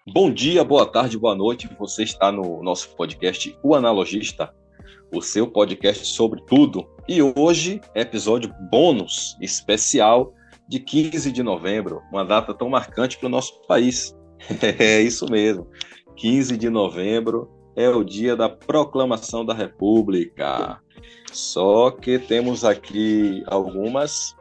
Bom dia, boa tarde, boa noite. Você está no nosso podcast O Analogista, o seu podcast sobre tudo. E hoje é episódio bônus especial de 15 de novembro, uma data tão marcante para o nosso país. É isso mesmo, 15 de novembro é o dia da proclamação da República. Só que temos aqui algumas,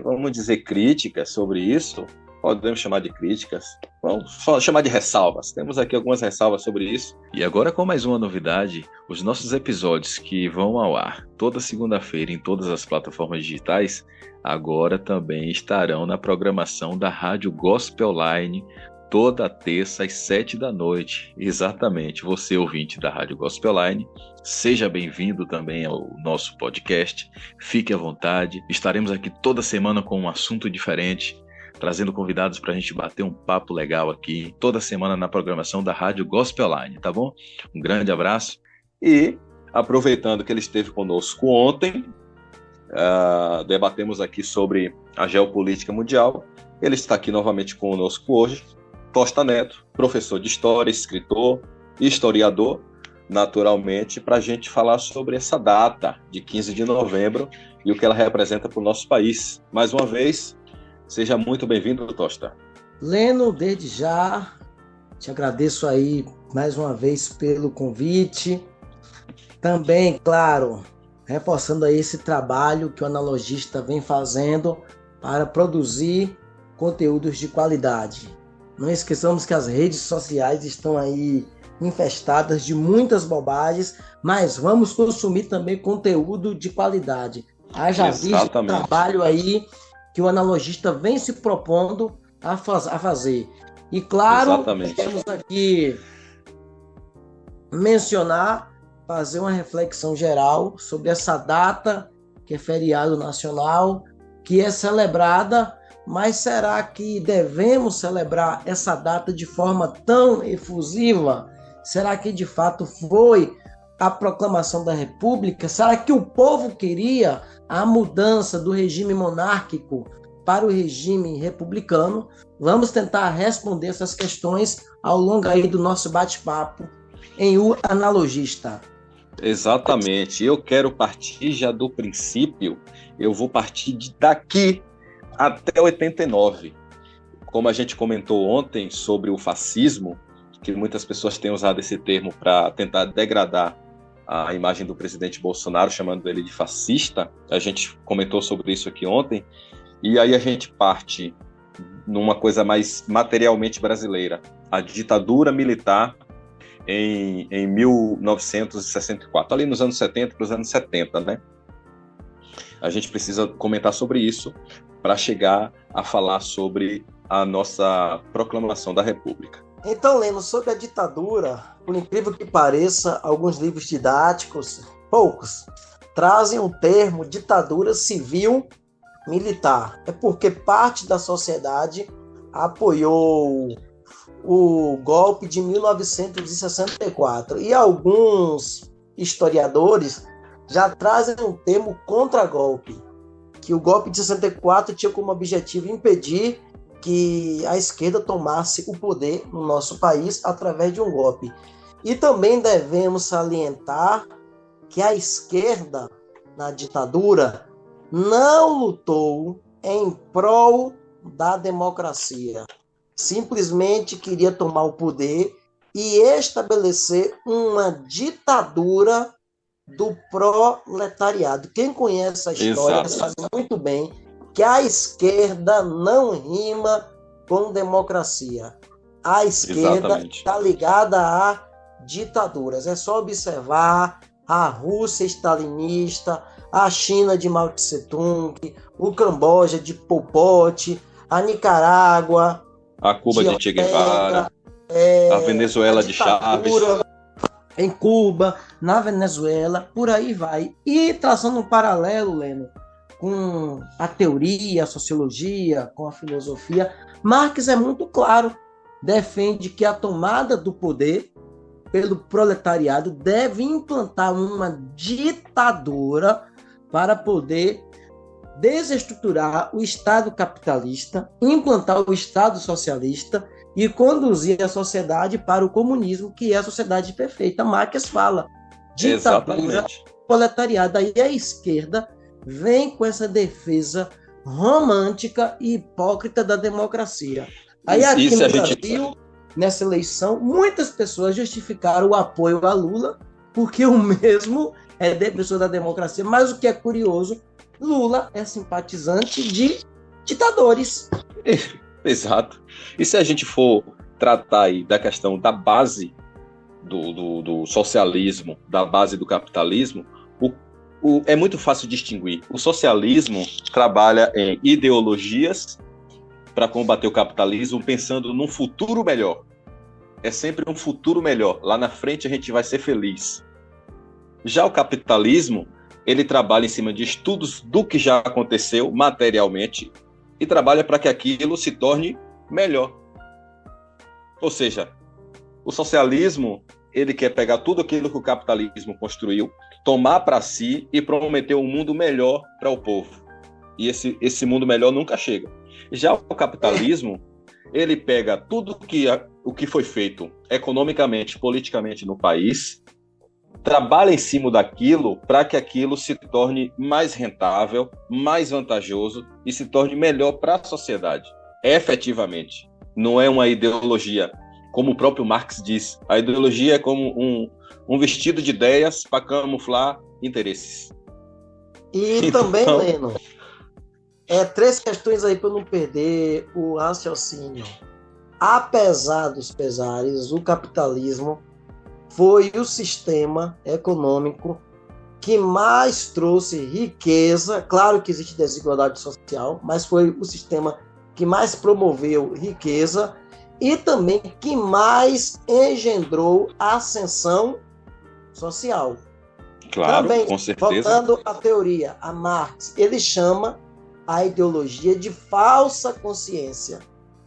vamos dizer, críticas sobre isso. Podemos chamar de críticas, vamos chamar de ressalvas. Temos aqui algumas ressalvas sobre isso. E agora, com mais uma novidade, os nossos episódios que vão ao ar toda segunda-feira em todas as plataformas digitais, agora também estarão na programação da Rádio Gospel Online, toda terça às 7 da noite. Exatamente, você ouvinte da Rádio Gospel Online, seja bem-vindo também ao nosso podcast. Fique à vontade, estaremos aqui toda semana com um assunto diferente, trazendo convidados para a gente bater um papo legal aqui, toda semana na programação da Rádio Gospel Online, tá bom? Um grande abraço. E, aproveitando que ele esteve conosco ontem, debatemos aqui sobre a geopolítica mundial, ele está aqui novamente conosco hoje, Tosta Neto, professor de História, escritor e historiador, naturalmente, para a gente falar sobre essa data de 15 de novembro e o que ela representa para o nosso país. Mais uma vez, seja muito bem-vindo, Tosta. Leno, desde já, te agradeço aí mais uma vez pelo convite. Também, claro, reforçando aí esse trabalho que o analogista vem fazendo para produzir conteúdos de qualidade. Não esqueçamos que as redes sociais estão aí infestadas de muitas bobagens, mas vamos consumir também conteúdo de qualidade. Haja visto o trabalho aí que o analogista vem se propondo a fazer. E claro, temos aqui fazer uma reflexão geral sobre essa data, que é feriado nacional, que é celebrada, mas será que devemos celebrar essa data de forma tão efusiva? Será que de fato foi a proclamação da República? Será que o povo queria a mudança do regime monárquico para o regime republicano? Vamos tentar responder essas questões ao longo aí do nosso bate-papo em O Analogista. Exatamente. Eu quero partir já do princípio, eu vou partir daqui até 89. Como a gente comentou ontem sobre o fascismo, que muitas pessoas têm usado esse termo para tentar degradar a imagem do presidente Bolsonaro, chamando ele de fascista. A gente comentou sobre isso aqui ontem. E aí a gente parte numa coisa mais materialmente brasileira. A ditadura militar em 1964, ali nos anos 70 para os anos 70, né? A gente precisa comentar sobre isso para chegar a falar sobre a nossa proclamação da República. Então, Leno, sobre a ditadura, por incrível que pareça, alguns livros didáticos, poucos, trazem o termo ditadura civil militar. É porque parte da sociedade apoiou o golpe de 1964. E alguns historiadores já trazem um termo contra-golpe, que o golpe de 64 tinha como objetivo impedir que a esquerda tomasse o poder no nosso país através de um golpe. E também devemos salientar que a esquerda, na ditadura, não lutou em prol da democracia. Simplesmente queria tomar o poder e estabelecer uma ditadura do proletariado. Quem conhece a história sabe muito bem que a esquerda não rima com democracia. A esquerda está ligada a ditaduras. É só observar a Rússia stalinista, a China de Mao Tse-tung, o Camboja de Pol Pot, a Nicarágua, a Cuba de Che Guevara, a Venezuela de Chávez. Em Cuba, na Venezuela, por aí vai. E traçando um paralelo, Leno, com a teoria, a sociologia, com a filosofia, Marx é muito claro, defende que a tomada do poder pelo proletariado deve implantar uma ditadura para poder desestruturar o Estado capitalista, implantar o Estado socialista e conduzir a sociedade para o comunismo, que é a sociedade perfeita. Marx fala, ditadura proletariada. Aí a esquerda vem com essa defesa romântica e hipócrita da democracia. Aí aqui no Brasil, nessa eleição, muitas pessoas justificaram o apoio a Lula, porque o mesmo é defensor da democracia. Mas o que é curioso, Lula é simpatizante de ditadores. Exato. E se a gente for tratar aí da questão da base do socialismo, da base do capitalismo, é muito fácil distinguir. O socialismo trabalha em ideologias para combater o capitalismo, pensando num futuro melhor. É sempre um futuro melhor. Lá na frente a gente vai ser feliz. Já o capitalismo, ele trabalha em cima de estudos do que já aconteceu materialmente e trabalha para que aquilo se torne melhor. Ou seja, o socialismo, ele quer pegar tudo aquilo que o capitalismo construiu, tomar para si e prometer um mundo melhor para o povo. E esse mundo melhor nunca chega. Já o capitalismo, ele pega tudo o que foi feito economicamente, politicamente no país, trabalha em cima daquilo para que aquilo se torne mais rentável, mais vantajoso e se torne melhor para a sociedade. Efetivamente. Não é uma ideologia, como o próprio Marx diz. A ideologia é como um vestido de ideias para camuflar interesses. E então, também, Leno, três questões aí para eu não perder o raciocínio. Apesar dos pesares, o capitalismo foi o sistema econômico que mais trouxe riqueza. Claro que existe desigualdade social, mas foi o sistema que mais promoveu riqueza e também que mais engendrou ascensão social. Claro, também, com certeza. Voltando à teoria, a Marx, ele chama a ideologia de falsa consciência.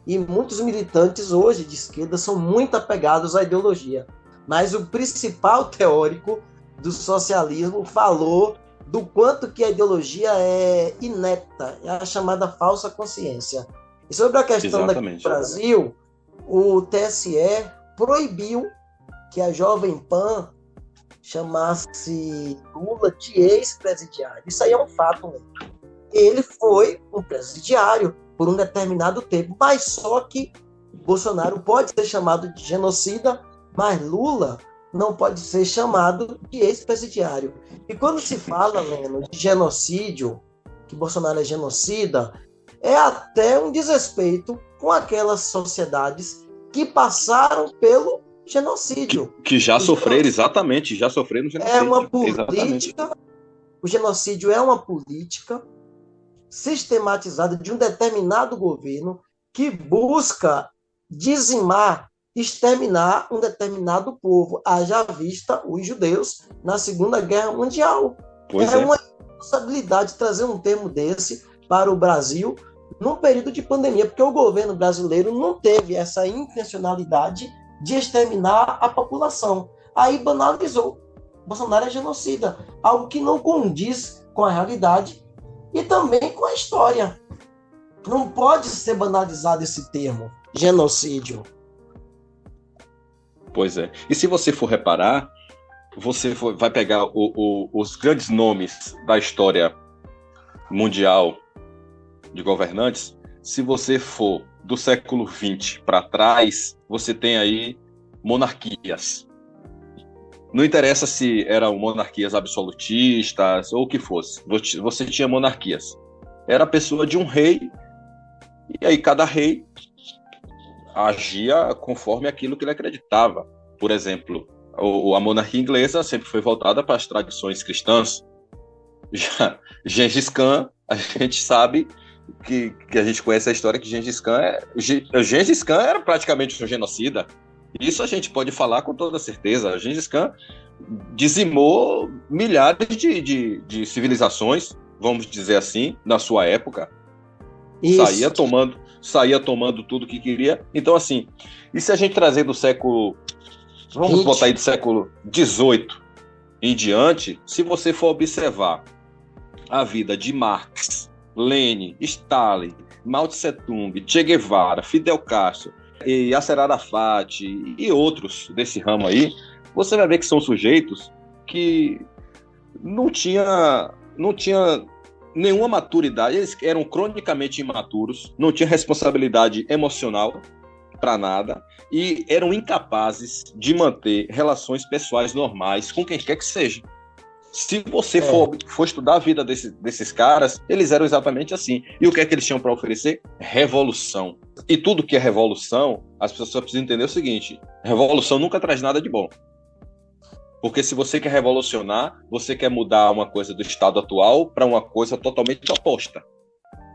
E muitos militantes hoje de esquerda são muito apegados à ideologia. Mas o principal teórico do socialismo falou do quanto que a ideologia é inepta, é a chamada falsa consciência. E sobre a questão daqui do Brasil, o TSE proibiu que a Jovem Pan chamasse Lula de ex-presidiário. Isso aí é um fato, né? Ele foi um presidiário por um determinado tempo, mas só que Bolsonaro pode ser chamado de genocida, mas Lula não pode ser chamado de ex-presidiário. E quando se fala, Leno, de genocídio, que Bolsonaro é genocida, é até um desrespeito com aquelas sociedades que passaram pelo genocídio. Que já sofreram, exatamente, já sofreram genocídio. É uma política, o genocídio é uma política sistematizada de um determinado governo que busca dizimar, exterminar um determinado povo, haja vista os judeus na Segunda Guerra Mundial. É uma responsabilidade trazer um termo desse para o Brasil num período de pandemia, porque o governo brasileiro não teve essa intencionalidade de exterminar a população. Aí banalizou. Bolsonaro é genocida, algo que não condiz com a realidade e também com a história. Não pode ser banalizado esse termo, genocídio. Pois é. E se você for reparar, você vai pegar os grandes nomes da história mundial de governantes. Se você for do século XX para trás, você tem aí monarquias. Não interessa se eram monarquias absolutistas ou o que fosse. Você tinha monarquias. Era a pessoa de um rei, e aí cada rei agia conforme aquilo que ele acreditava. Por exemplo, a monarquia inglesa sempre foi voltada para as tradições cristãs. Já Gengis Khan, a gente sabe que a gente conhece a história que Gengis Khan era praticamente um genocida. Isso a gente pode falar com toda certeza. Gengis Khan dizimou milhares de civilizações, vamos dizer assim, na sua época. Isso. Saía tomando tudo que queria. Então, assim, e se a gente trazer do século vamos botar aí do século XVIII em diante, se você for observar a vida de Marx, Lenin, Stalin, Mao Tse-tung, Che Guevara, Fidel Castro, e Yasser Arafat e outros desse ramo aí, você vai ver que são sujeitos que não tinha nenhuma maturidade, eles eram cronicamente imaturos, não tinham responsabilidade emocional para nada e eram incapazes de manter relações pessoais normais com quem quer que seja. Se você for estudar a vida desses caras, eles eram exatamente assim. E o que é que eles tinham para oferecer? Revolução. E tudo que é revolução, as pessoas precisam entender o seguinte: revolução nunca traz nada de bom. Porque se você quer revolucionar, você quer mudar uma coisa do estado atual para uma coisa totalmente oposta.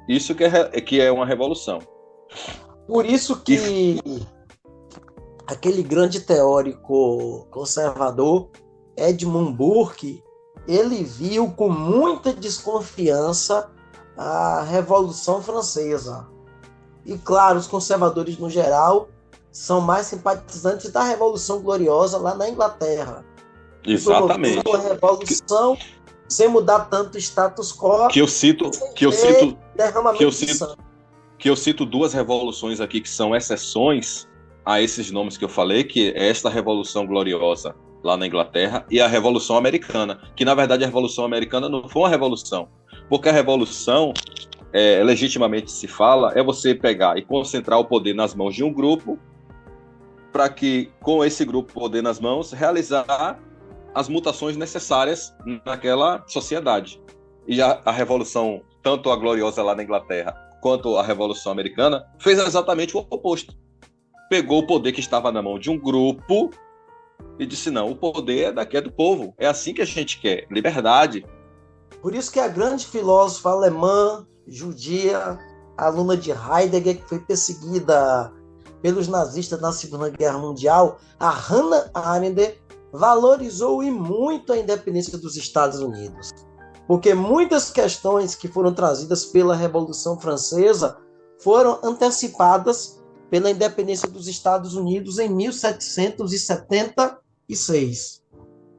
Isso que é uma revolução. Por isso que aquele grande teórico conservador, Edmund Burke, ele viu com muita desconfiança a Revolução Francesa. E, claro, os conservadores, no geral, são mais simpatizantes da Revolução Gloriosa lá na Inglaterra. Exatamente. Uma revolução sem mudar tanto o status quo. Que eu cito duas revoluções aqui que são exceções a esses nomes que eu falei, que é esta Revolução Gloriosa lá na Inglaterra e a Revolução Americana, que na verdade a Revolução Americana não foi uma revolução, porque a revolução, legitimamente se fala, é você pegar e concentrar o poder nas mãos de um grupo para que, com esse grupo poder nas mãos, realizar as mutações necessárias naquela sociedade. E a revolução, tanto a gloriosa lá na Inglaterra quanto a Revolução Americana, fez exatamente o oposto. Pegou o poder que estava na mão de um grupo e disse: não, o poder daqui é do povo. É assim que a gente quer, liberdade. Por isso que a grande filósofa alemã, judia, aluna de Heidegger, que foi perseguida pelos nazistas na Segunda Guerra Mundial, a Hannah Arendt, valorizou e muito a independência dos Estados Unidos. Porque muitas questões que foram trazidas pela Revolução Francesa foram antecipadas pela independência dos Estados Unidos em 1776.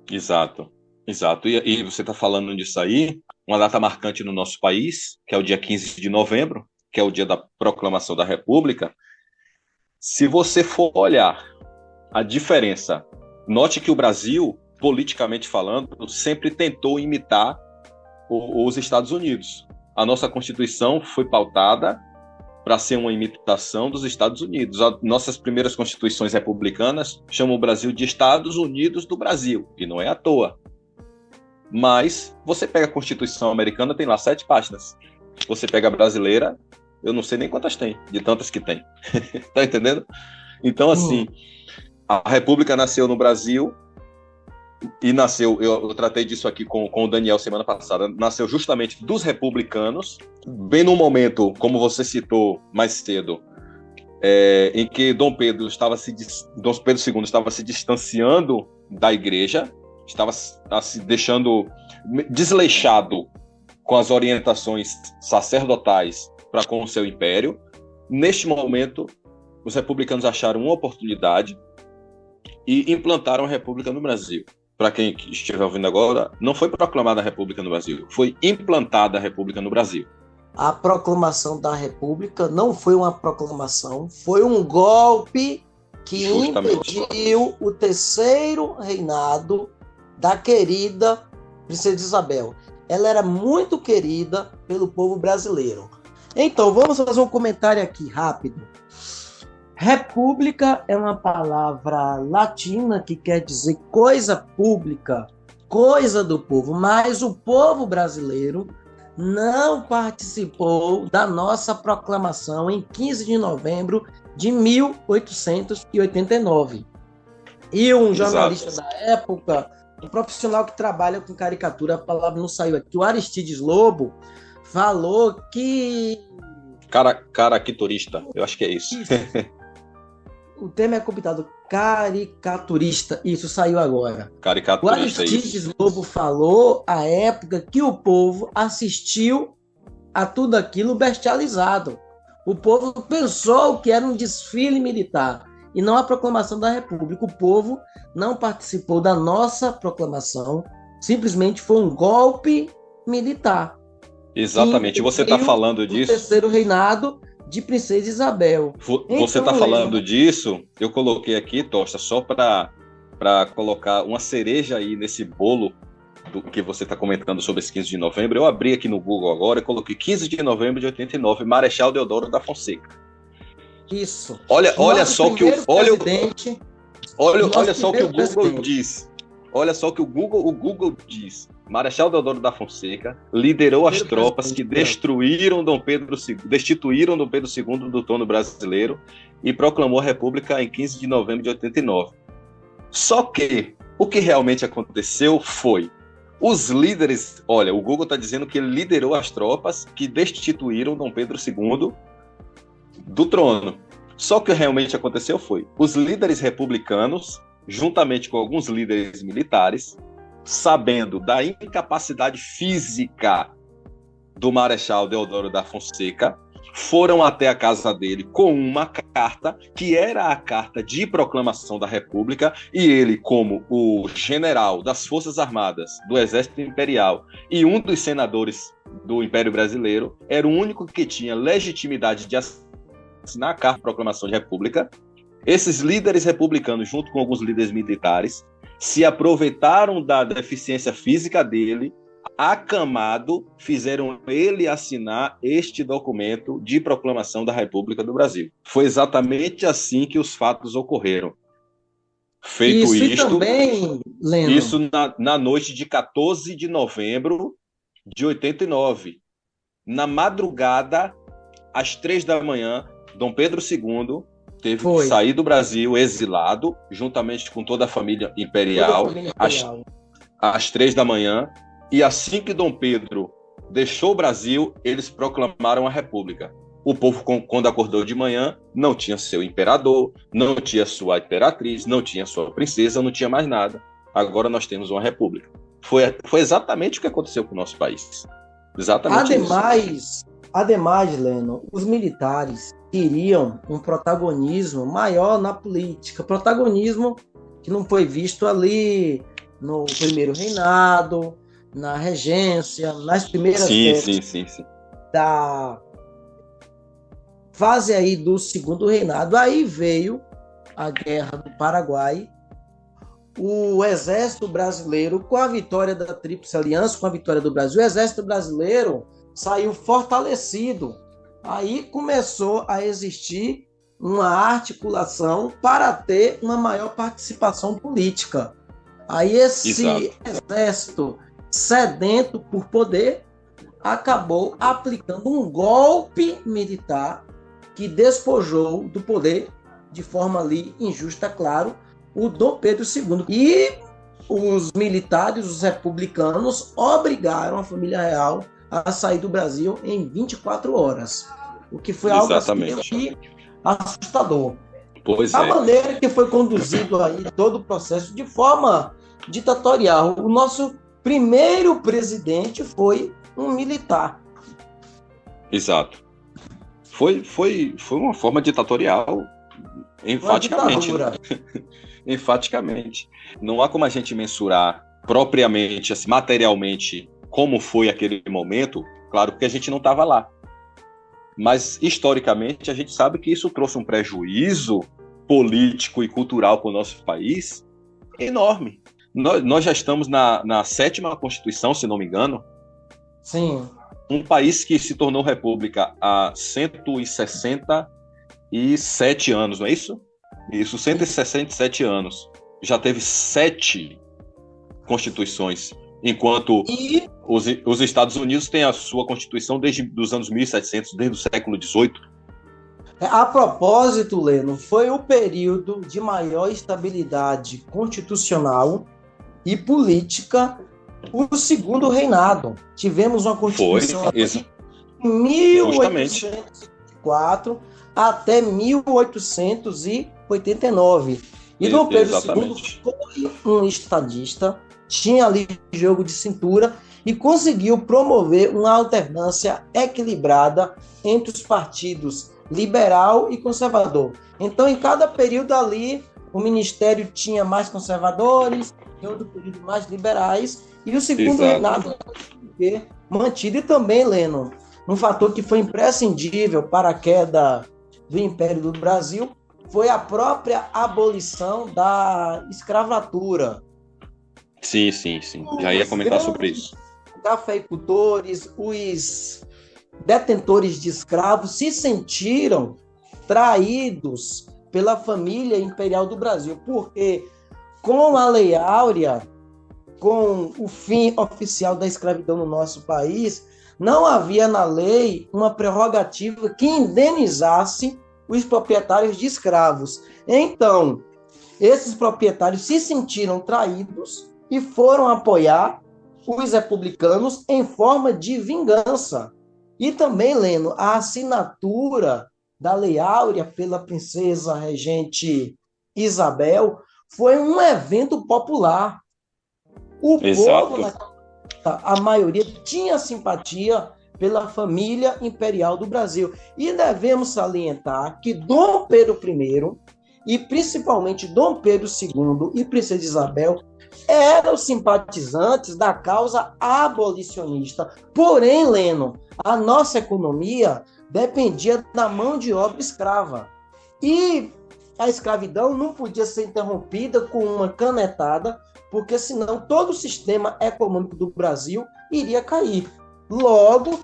Exato. E você está falando disso aí, uma data marcante no nosso país, que é o dia 15 de novembro, que é o dia da proclamação da República. Se você for olhar a diferença, note que o Brasil, politicamente falando, sempre tentou imitar os Estados Unidos. A nossa Constituição foi pautada para ser uma imitação dos Estados Unidos. As nossas primeiras constituições republicanas chamam o Brasil de Estados Unidos do Brasil, e não é à toa. Mas você pega a Constituição americana, tem lá 7 páginas. Você pega a brasileira, eu não sei nem quantas tem, de tantas que tem. Tá entendendo? Então, assim, a República nasceu no Brasil, e nasceu, eu tratei disso aqui com o Daniel semana passada, nasceu justamente dos republicanos, bem no momento, como você citou mais cedo, em que Dom Pedro II estava se distanciando da igreja, estava se deixando desleixado com as orientações sacerdotais para com o seu império. Neste momento, os republicanos acharam uma oportunidade e implantaram a República no Brasil. Para quem estiver ouvindo agora, não foi proclamada a República no Brasil, foi implantada a República no Brasil. A proclamação da República não foi uma proclamação, foi um golpe que impediu o terceiro reinado da querida Princesa Isabel. Ela era muito querida pelo povo brasileiro. Então, vamos fazer um comentário aqui rápido. República é uma palavra latina que quer dizer coisa pública, coisa do povo, mas o povo brasileiro não participou da nossa proclamação em 15 de novembro de 1889. E um jornalista da época, um profissional que trabalha com caricatura, a palavra não saiu aqui, o Aristides Lobo, falou que... Caricaturista, eu acho que é isso. O termo é complicado, caricaturista, isso saiu agora. Caricaturista, o Aristides Lobo falou, à época, que o povo assistiu a tudo aquilo bestializado. O povo pensou que era um desfile militar. e não a proclamação da República. O povo não participou da nossa proclamação, simplesmente foi um golpe militar. Exatamente, você está falando disso. O terceiro reinado de Princesa Isabel. Você está falando disso, eu coloquei aqui, Tosta, só para colocar uma cereja aí nesse bolo do que você está comentando sobre esse 15 de novembro. Eu abri aqui no Google agora e coloquei 15 de novembro de 89, Marechal Deodoro da Fonseca. Isso. Olha só que olha só o que o Google diz. Olha só o que o Google diz. Marechal Deodoro da Fonseca liderou as tropas que destituíram Dom Pedro II do trono brasileiro e proclamou a República em 15 de novembro de 89. Só que o que realmente aconteceu foi os líderes... Olha, o Google está dizendo que ele liderou as tropas que destituíram Dom Pedro II do trono. Só que o que realmente aconteceu foi os líderes republicanos, juntamente com alguns líderes militares, sabendo da incapacidade física do Marechal Deodoro da Fonseca, foram até a casa dele com uma carta, que era a carta de proclamação da República, e ele, como o general das Forças Armadas, do Exército Imperial, e um dos senadores do Império Brasileiro, era o único que tinha legitimidade de assinar a carta de proclamação de República. Esses líderes republicanos, junto com alguns líderes militares, se aproveitaram da deficiência física dele, acamado, fizeram ele assinar este documento de proclamação da República do Brasil. Foi exatamente assim que os fatos ocorreram. Feito isto, também, isso na noite de 14 de novembro de 89. Na madrugada, às 3 da manhã, Dom Pedro II teve que sair do Brasil exilado, juntamente com toda a família imperial, às 3 da manhã. E assim que Dom Pedro deixou o Brasil, eles proclamaram a República. O povo, quando acordou de manhã, não tinha seu imperador, não tinha sua imperatriz, não tinha sua princesa, não tinha mais nada. Agora nós temos uma República. Foi exatamente o que aconteceu com o nosso país. Exatamente isso. Ademais, Leno, os militares queriam um protagonismo maior na política. Protagonismo que não foi visto ali no primeiro reinado, na regência, nas primeiras sim. da fase aí do segundo reinado. Aí veio a Guerra do Paraguai, o Exército Brasileiro, com a vitória da Tríplice Aliança, com a vitória do Brasil, o Exército Brasileiro saiu fortalecido. Aí começou a existir uma articulação para ter uma maior participação política. Aí esse exército sedento por poder acabou aplicando um golpe militar que despojou do poder, de forma ali injusta, claro, o Dom Pedro II. E os militares, os republicanos, obrigaram a família real a sair do Brasil em 24 horas. O que foi algo assim assustador. A maneira que foi conduzido aí todo o processo de forma ditatorial. O nosso primeiro presidente foi um militar. Exato. Foi uma forma ditatorial, enfaticamente. Enfaticamente. Não há como a gente mensurar propriamente, assim, materialmente, como foi aquele momento, claro, porque a gente não estava lá. Mas, historicamente, a gente sabe que isso trouxe um prejuízo político e cultural para o nosso país enorme. Nós já estamos na 7ª Constituição, se não me engano. Sim. Um país que se tornou república há 167 anos, não é isso? Isso, 167 anos. Já teve 7 constituições, enquanto os Estados Unidos têm a sua Constituição desde os anos 1700, desde o século XVIII. A propósito, Leno, foi o período de maior estabilidade constitucional e política, o segundo reinado. Tivemos uma Constituição de 1804 até 1889. E Dom Pedro II foi um estadista, tinha ali jogo de cintura e conseguiu promover uma alternância equilibrada entre os partidos liberal e conservador. Então, em cada período ali, o ministério tinha mais conservadores, em outro período mais liberais, e o segundo reinado foi mantido. E também, Leno, um fator que foi imprescindível para a queda do Império do Brasil foi a própria abolição da escravatura. Sim. Já ia comentar sobre isso. Cafeicultores, os detentores de escravos se sentiram traídos pela família imperial do Brasil, porque com a Lei Áurea, com o fim oficial da escravidão no nosso país, não havia na lei uma prerrogativa que indenizasse os proprietários de escravos. Então, esses proprietários se sentiram traídos e foram apoiar os republicanos em forma de vingança. E também, Leno, a assinatura da Lei Áurea pela princesa regente Isabel foi um evento popular. O povo, a maioria, tinha simpatia pela família imperial do Brasil. E devemos salientar que Dom Pedro I, e principalmente Dom Pedro II e Princesa Isabel, eram simpatizantes da causa abolicionista. Porém, Leno, a nossa economia dependia da mão de obra escrava. E a escravidão não podia ser interrompida com uma canetada, porque senão todo o sistema econômico do Brasil iria cair. Logo,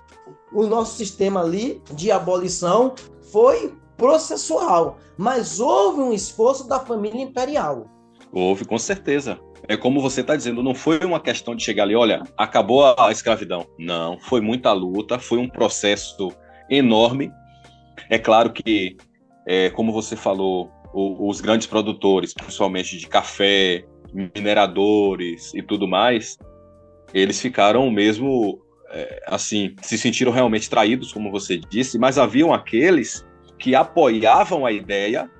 o nosso sistema ali de abolição foi processual, mas houve um esforço da família imperial. Houve, com certeza. É como você está dizendo, não foi uma questão de chegar ali, olha, acabou a escravidão. Não, foi muita luta, foi um processo enorme. É claro que, como você falou, os grandes produtores, principalmente de café, mineradores e tudo mais, eles ficaram mesmo, assim, se sentiram realmente traídos, como você disse, mas haviam aqueles que apoiavam a ideia,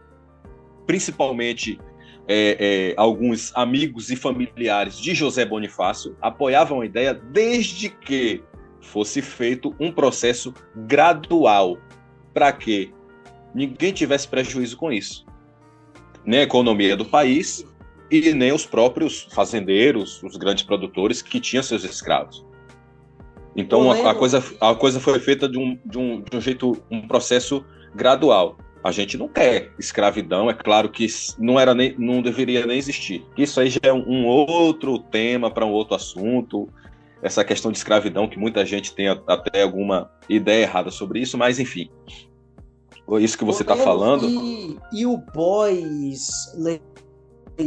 principalmente alguns amigos e familiares de José Bonifácio, apoiavam a ideia desde que fosse feito um processo gradual, para que ninguém tivesse prejuízo com isso. Nem a economia do país e nem os próprios fazendeiros, os grandes produtores que tinham seus escravos. Então a coisa foi feita de um jeito, um processo gradual. A gente não quer escravidão, é claro que não deveria nem existir. Isso aí já é um outro tema para um outro assunto, essa questão de escravidão, que muita gente tem até alguma ideia errada sobre isso, mas enfim. Isso que você está falando. E o pós-Lei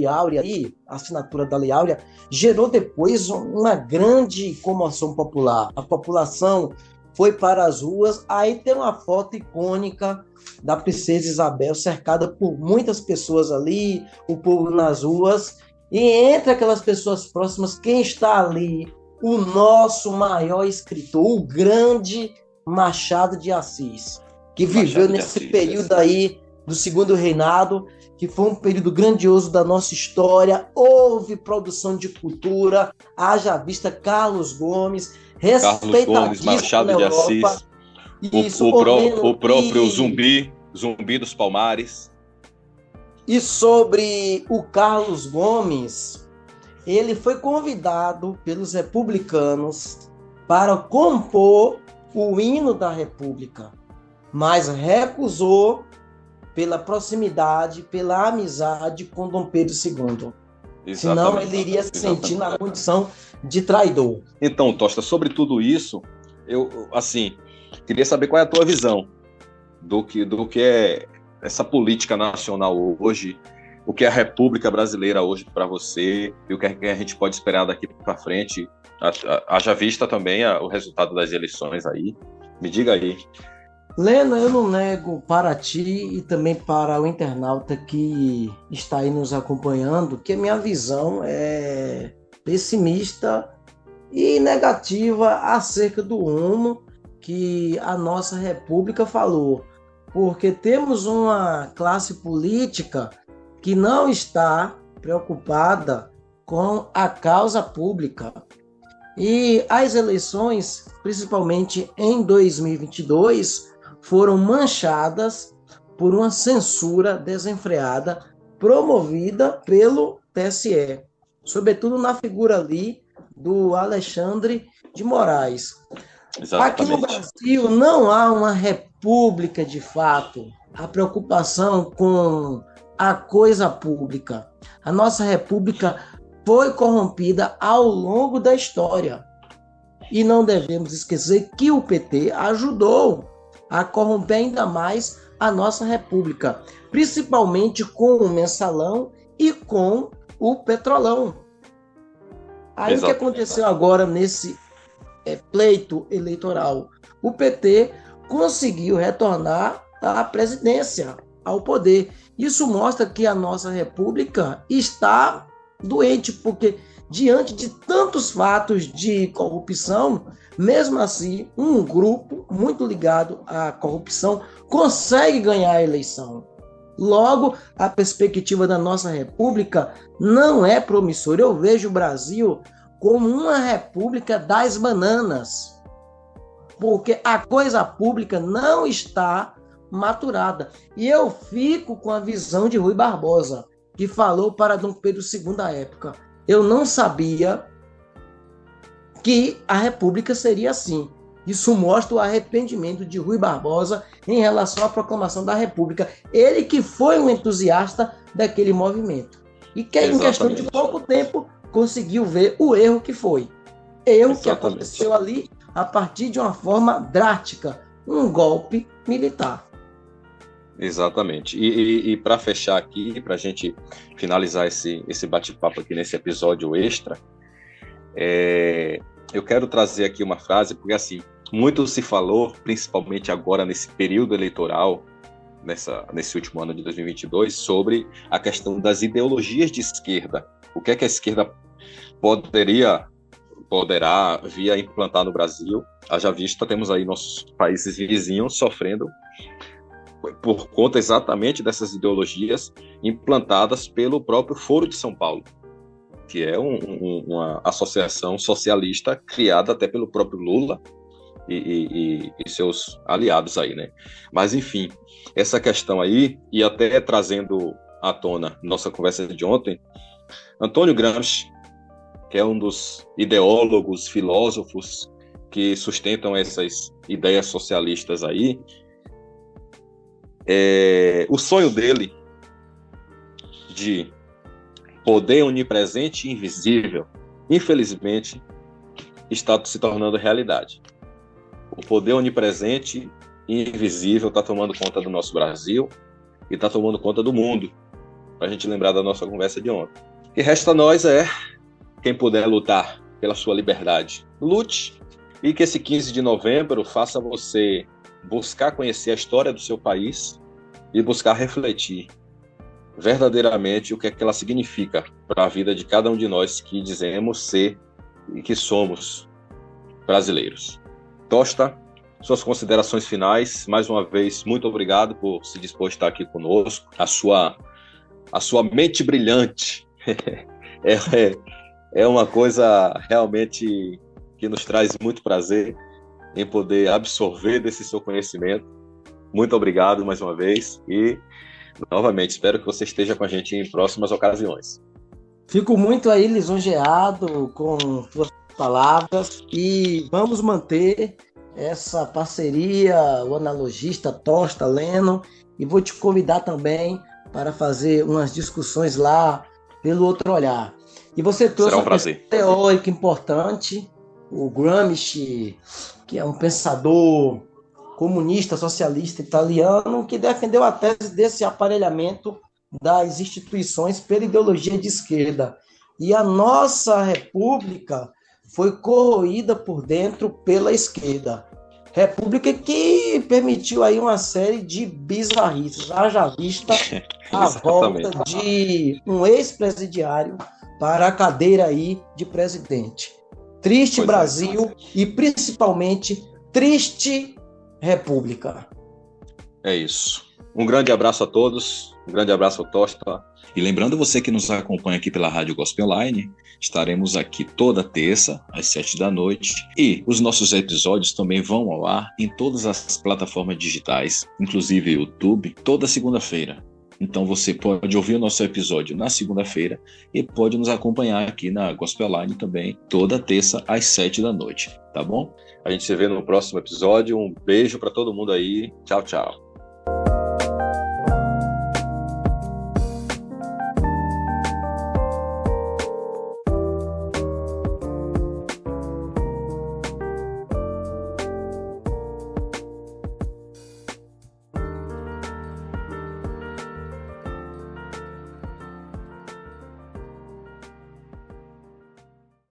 Áurea, a assinatura da Lei Áurea, gerou depois uma grande comoção popular. A população foi para as ruas. Aí tem uma foto icônica da princesa Isabel cercada por muitas pessoas ali, o povo nas ruas, e entre aquelas pessoas próximas, quem está ali? O nosso maior escritor, o grande Machado de Assis, que viveu nesse período aí do segundo reinado, que foi um período grandioso da nossa história. Houve produção de cultura, haja vista Carlos Gomes, Machado de Assis, o próprio Zumbi dos Palmares. E sobre o Carlos Gomes, ele foi convidado pelos republicanos para compor o hino da República, mas recusou pela proximidade, pela amizade com Dom Pedro II. Senão ele iria se sentir na condição de traidor. Então, Tosta, sobre tudo isso, eu queria saber qual é a tua visão do que é essa política nacional hoje, o que é a República Brasileira hoje para você, e o que a gente pode esperar daqui para frente, haja vista também o resultado das eleições aí. Me diga aí. Leno, eu não nego para ti e também para o internauta que está aí nos acompanhando que a minha visão é pessimista e negativa acerca do rumo que a nossa República falou, porque temos uma classe política que não está preocupada com a causa pública. E as eleições, principalmente em 2022, foram manchadas por uma censura desenfreada promovida pelo TSE, sobretudo na figura ali do Alexandre de Moraes. Exatamente. Aqui no Brasil não há uma república de fato. A preocupação com a coisa pública. A nossa república foi corrompida ao longo da história. E não devemos esquecer que o PT ajudou a corromper ainda mais a nossa república, principalmente com o mensalão e com o petrolão. Aí o que aconteceu agora nesse pleito eleitoral? O PT conseguiu retornar à presidência, ao poder. Isso mostra que a nossa república está doente, porque diante de tantos fatos de corrupção, mesmo assim, um grupo muito ligado à corrupção consegue ganhar a eleição. Logo, a perspectiva da nossa república não é promissora. Eu vejo o Brasil como uma república das bananas, porque a coisa pública não está maturada. E eu fico com a visão de Rui Barbosa, que falou para Dom Pedro II à época: eu não sabia que a república seria assim. Isso mostra o arrependimento de Rui Barbosa em relação à proclamação da república. Ele que foi um entusiasta daquele movimento. E que em questão de pouco tempo conseguiu ver o erro que foi. Erro que aconteceu ali a partir de uma forma drástica, um golpe militar. Exatamente. E para fechar aqui, para a gente finalizar esse bate-papo aqui nesse episódio extra, eu quero trazer aqui uma frase, porque assim, muito se falou, principalmente agora nesse período eleitoral, nesse último ano de 2022, sobre a questão das ideologias de esquerda. O que é que a esquerda poderá vir a implantar no Brasil? Haja vista, temos aí nossos países vizinhos sofrendo por conta exatamente dessas ideologias implantadas pelo próprio Foro de São Paulo, que é uma associação socialista criada até pelo próprio Lula e seus aliados aí, né? Mas, enfim, essa questão aí, e até trazendo à tona nossa conversa de ontem, Antônio Gramsci, que é um dos ideólogos, filósofos que sustentam essas ideias socialistas aí, o sonho dele de poder onipresente e invisível, infelizmente, está se tornando realidade. O poder onipresente e invisível está tomando conta do nosso Brasil e está tomando conta do mundo, para a gente lembrar da nossa conversa de ontem. O que resta a nós quem puder lutar pela sua liberdade, lute, e que esse 15 de novembro faça você buscar conhecer a história do seu país e buscar refletir verdadeiramente o que é que ela significa para a vida de cada um de nós que dizemos ser e que somos brasileiros. Tosta, suas considerações finais. Mais uma vez, muito obrigado por se dispor a estar aqui conosco. A sua mente brilhante é uma coisa realmente que nos traz muito prazer em poder absorver desse seu conhecimento. Muito obrigado mais uma vez e, novamente, espero que você esteja com a gente em próximas ocasiões. Fico muito aí lisonjeado com suas palavras e vamos manter essa parceria, o analogista Tosta, Leno, e vou te convidar também para fazer umas discussões lá pelo outro olhar. E você trouxe um prazer. Teórico importante, o Gramsci, que é um pensador comunista, socialista italiano, que defendeu a tese desse aparelhamento das instituições pela ideologia de esquerda. E a nossa república foi corroída por dentro pela esquerda. República que permitiu aí uma série de bizarrices. Haja vista a volta de um ex-presidiário para a cadeira aí de presidente. Triste Brasil e principalmente triste República. É isso. Um grande abraço a todos, um grande abraço ao Tosta. E lembrando você que nos acompanha aqui pela Rádio Gospel Online, estaremos aqui toda terça, às 7 da noite. E os nossos episódios também vão ao ar em todas as plataformas digitais, inclusive YouTube, toda segunda-feira. Então você pode ouvir o nosso episódio na segunda-feira e pode nos acompanhar aqui na Gospel Online também, toda terça, às 7 da noite. Tá bom? A gente se vê no próximo episódio. Um beijo para todo mundo aí. Tchau, tchau.